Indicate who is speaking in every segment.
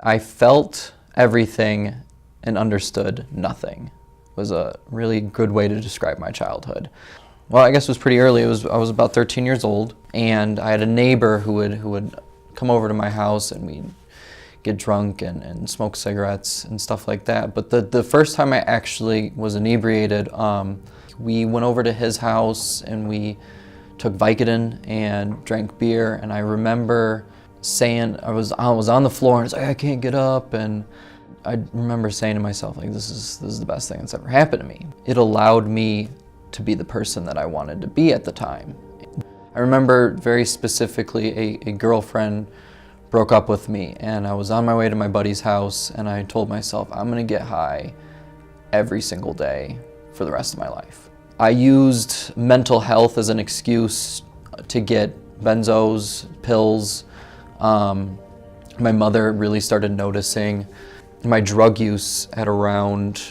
Speaker 1: I felt everything and understood nothing. Was a really good way to describe my childhood. Well, I guess it was pretty early. I was about 13 years old, and I had a neighbor who would come over to my house, and we'd get drunk and smoke cigarettes and stuff like that. But the first time I actually was inebriated, we went over to his house and we took Vicodin and drank beer. And I remember saying, I was on the floor and I was like, I can't get up. And I remember saying to myself, like, this is the best thing that's ever happened to me. It allowed me to be the person that I wanted to be at the time. I remember very specifically a girlfriend broke up with me, and I was on my way to my buddy's house, and I told myself, I'm gonna get high every single day for the rest of my life. I used mental health as an excuse to get benzos, pills. My mother really started noticing my drug use at around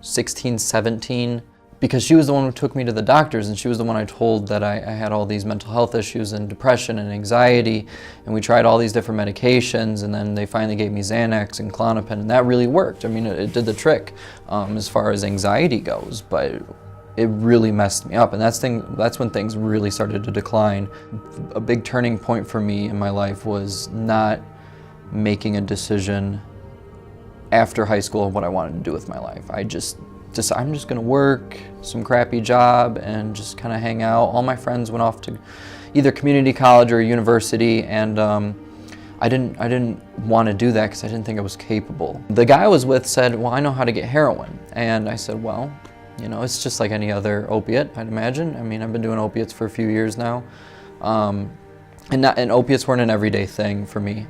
Speaker 1: 16, 17, because she was the one who took me to the doctors, and she was the one I told that I had all these mental health issues and depression and anxiety, and we tried all these different medications, and then they finally gave me Xanax and Klonopin, and that really worked. I mean, it did the trick as far as anxiety goes, but it really messed me up, and that's when things really started to decline. A big turning point for me in my life was not making a decision after high school of what I wanted to do with my life. I'm just gonna work some crappy job and just kind of hang out. All my friends went off to either community college or university, and I didn't want to do that because I didn't think I was capable. The guy I was with said, well, I know how to get heroin. And I said, well, you know, it's just like any other opiate, I'd imagine. I mean, I've been doing opiates for a few years now. And opiates weren't an everyday thing for me.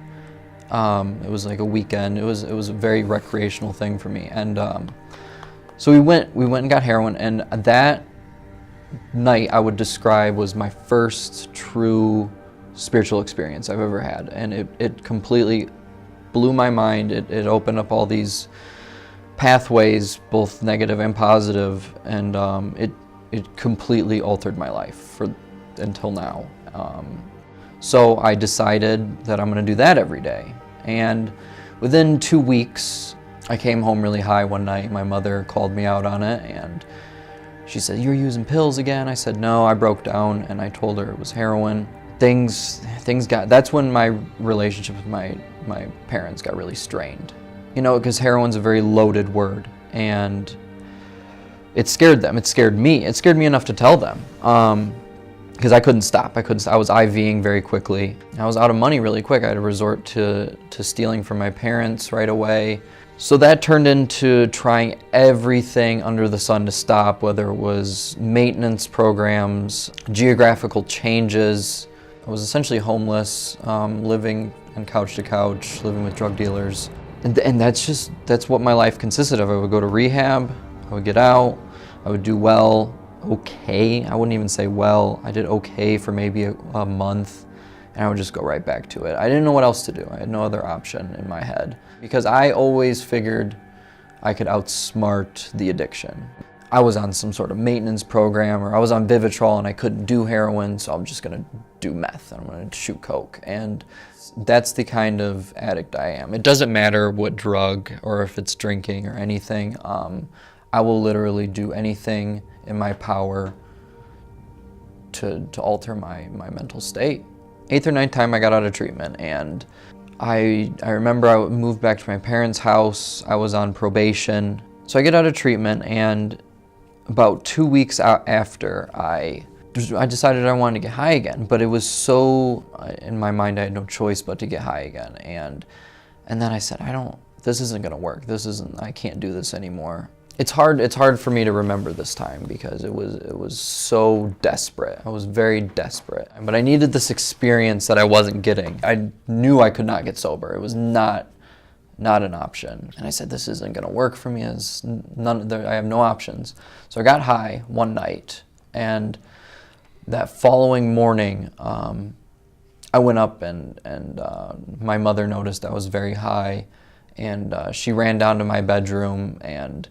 Speaker 1: It was like a weekend. It was a very recreational thing for me. And so we went and got heroin, and that night I would describe was my first true spiritual experience I've ever had. And it completely blew my mind. It opened up all these pathways, both negative and positive, and it completely altered my life until now. So I decided that I'm gonna do that every day. And within 2 weeks, I came home really high one night. My mother called me out on it, and she said, you're using pills again? I said, no, I broke down, and I told her it was heroin. That's when my relationship with my parents got really strained. You know, because heroin's a very loaded word, and it scared them. It scared me. It scared me enough to tell them, because I couldn't stop. I was IVing very quickly. I was out of money really quick. I had to resort to stealing from my parents right away. So that turned into trying everything under the sun to stop, whether it was maintenance programs, geographical changes. I was essentially homeless, living on couch to couch, living with drug dealers. And that's what my life consisted of. I would go to rehab, I would get out, I would do well, okay. I wouldn't even say well. I did okay for maybe a month, and I would just go right back to it. I didn't know what else to do. I had no other option in my head, because I always figured I could outsmart the addiction. I was on some sort of maintenance program, or I was on Vivitrol and I couldn't do heroin, so I'm just gonna do meth and I'm gonna shoot coke. And that's the kind of addict I am. It doesn't matter what drug or if it's drinking or anything. I will literally do anything in my power to alter my mental state. 8th or 9th time I got out of treatment, and I remember I moved back to my parents' house. I was on probation. So I get out of treatment, and about 2 weeks out after, I decided I wanted to get high again, but it was so, in my mind I had no choice but to get high again. And then I said, this isn't gonna work. I can't do this anymore. It's hard for me to remember this time because it was so desperate. I was very desperate, but I needed this experience that I wasn't getting. I knew I could not get sober. It was not an option. And I said, this isn't gonna work for me. I have no options. So I got high one night, and that following morning, I went up and my mother noticed I was very high, and she ran down to my bedroom and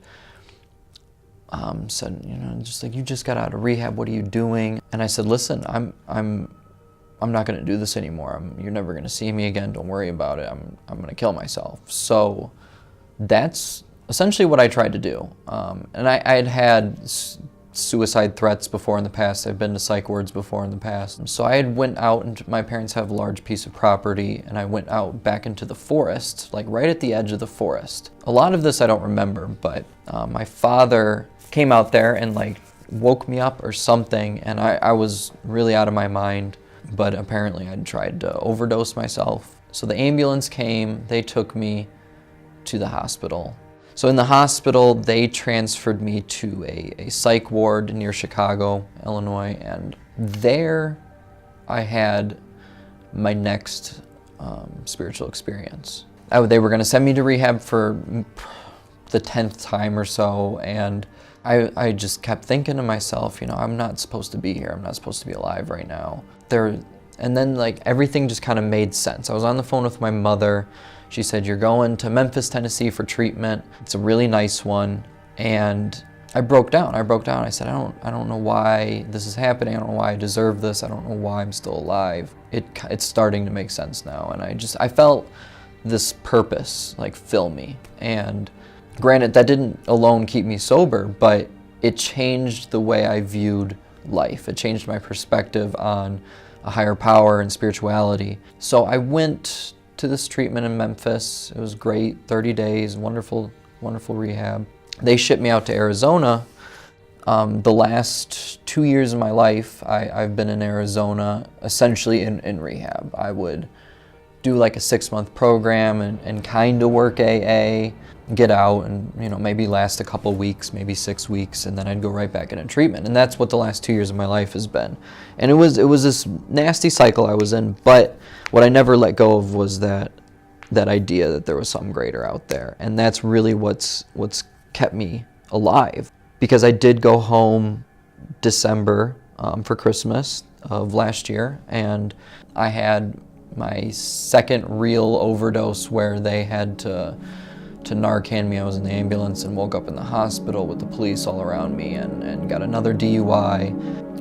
Speaker 1: said, just like, you just got out of rehab, what are you doing? And I said, listen, I'm not going to do this anymore. You're never going to see me again. Don't worry about it. I'm going to kill myself. So that's essentially what I tried to do. And I had had suicide threats before in the past. I've been to psych wards before in the past. So I had went out, and my parents have a large piece of property, and I went out back into the forest, like right at the edge of the forest. A lot of this I don't remember, but my father came out there and like woke me up or something, and I was really out of my mind, but apparently I'd tried to overdose myself. So the ambulance came, they took me to the hospital. So in the hospital, they transferred me to a psych ward near Chicago, Illinois, and there I had my next spiritual experience. They were going to send me to rehab for the 10th time or so, and I just kept thinking to myself, I'm not supposed to be here. I'm not supposed to be alive right now. And then like everything just kind of made sense. I was on the phone with my mother. She said, you're going to Memphis, Tennessee for treatment. It's a really nice one. And I broke down. I said, I don't know why this is happening. I don't know why I deserve this. I don't know why I'm still alive. It's starting to make sense now. And I felt this purpose like fill me. And granted, that didn't alone keep me sober, but it changed the way I viewed life. It changed my perspective on a higher power and spirituality. So I went to this treatment in Memphis. It was great, 30 days, wonderful, wonderful rehab. They shipped me out to Arizona. The last 2 years of my life, I've been in Arizona, essentially in rehab. I would do like a 6-month program and kind of work AA, get out and maybe last a couple weeks, maybe 6 weeks, and then I'd go right back into treatment. And that's what the last 2 years of my life has been. And it was this nasty cycle I was in, but what I never let go of was that idea that there was something greater out there. And that's really what's kept me alive. Because I did go home December for Christmas of last year, and I had my second real overdose where they had to Narcan me. I was in the ambulance and woke up in the hospital with the police all around me, and got another DUI,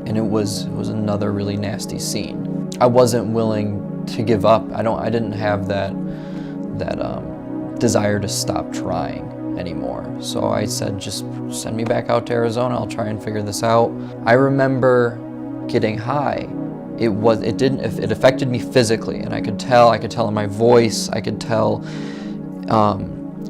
Speaker 1: and it was another really nasty scene. I wasn't willing to give up. I didn't have that desire to stop trying anymore. So I said, just send me back out to Arizona. I'll try and figure this out. I remember getting high. It affected me physically, and I could tell in my voice, I could tell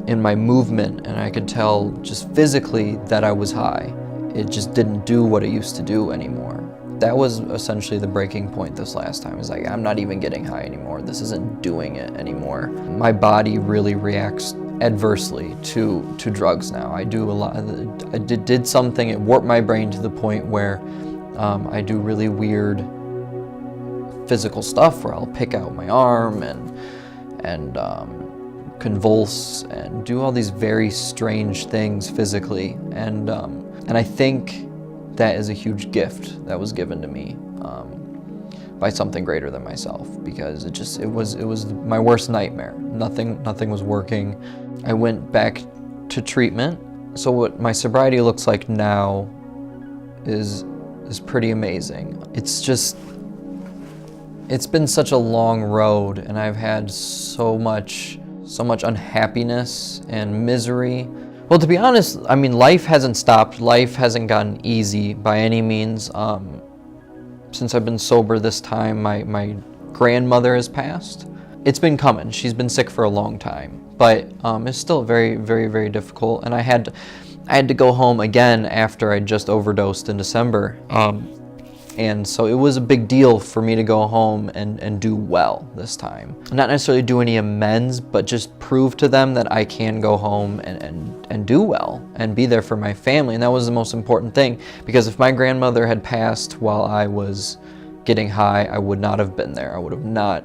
Speaker 1: in my movement, and I could tell just physically that I was high. It just didn't do what it used to do anymore. That was essentially the breaking point this last time. It's like, I'm not even getting high anymore. This isn't doing it anymore. My body really reacts adversely to drugs now. I do a lot. I did something, it warped my brain to the point where I do really weird physical stuff where I'll pick out my arm and convulse and do all these very strange things physically, and I think that is a huge gift that was given to me by something greater than myself, because it was my worst nightmare. Nothing was working. I went back to treatment. So what my sobriety looks like now is pretty amazing. It's been such a long road, and I've had so much unhappiness and misery. Well, to be honest, I mean, life hasn't stopped. Life hasn't gotten easy by any means. Since I've been sober this time, my grandmother has passed. It's been coming. She's been sick for a long time, but it's still very, very, very difficult. And I had to go home again after I just overdosed in December. And so it was a big deal for me to go home and do well this time. Not necessarily do any amends, but just prove to them that I can go home and do well and be there for my family. And that was the most important thing, because if my grandmother had passed while I was getting high, I would not have been there. It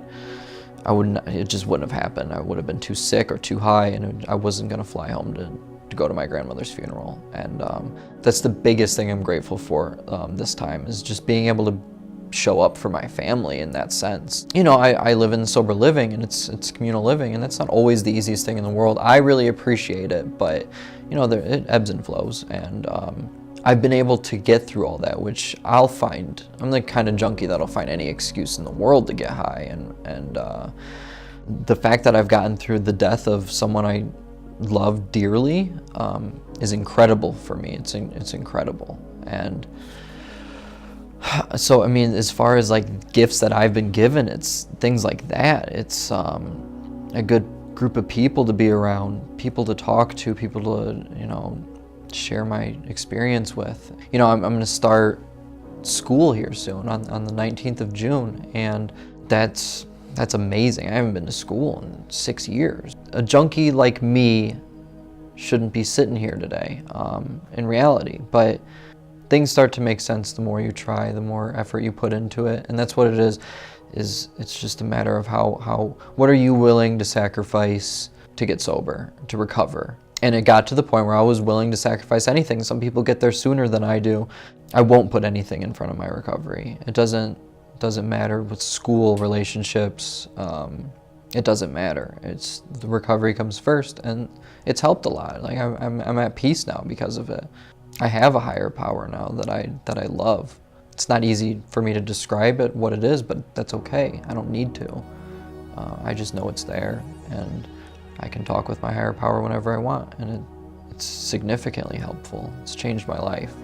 Speaker 1: just wouldn't have happened. I would have been too sick or too high, and I wasn't gonna fly home to go to my grandmother's funeral. And that's the biggest thing I'm grateful for this time, is just being able to show up for my family in that sense. I live in sober living, and it's communal living, and that's not always the easiest thing in the world. I really appreciate it, but it ebbs and flows, and I've been able to get through all that, which I'm the kind of junkie that'll find any excuse in the world to get high, and the fact that I've gotten through the death of someone I love dearly is incredible for me. It's incredible. And so, I mean, as far as like gifts that I've been given, it's things like that. It's a good group of people to be around, people to talk to, people to, share my experience with. I'm going to start school here soon on the 19th of June, and that's amazing. I haven't been to school in 6 years. A junkie like me shouldn't be sitting here today, in reality, but things start to make sense the more you try, the more effort you put into it, and that's what it is it's just a matter of what are you willing to sacrifice to get sober, to recover. And it got to the point where I was willing to sacrifice anything. Some people get there sooner than I do. I won't put anything in front of my recovery. It doesn't matter with school, relationships, it doesn't matter. It's the recovery comes first, and it's helped a lot. Like I'm at peace now because of it. I have a higher power now that I love. It's not easy for me to describe it, what it is, but that's okay. I don't need to. I just know it's there, and I can talk with my higher power whenever I want, and it's significantly helpful. It's changed my life.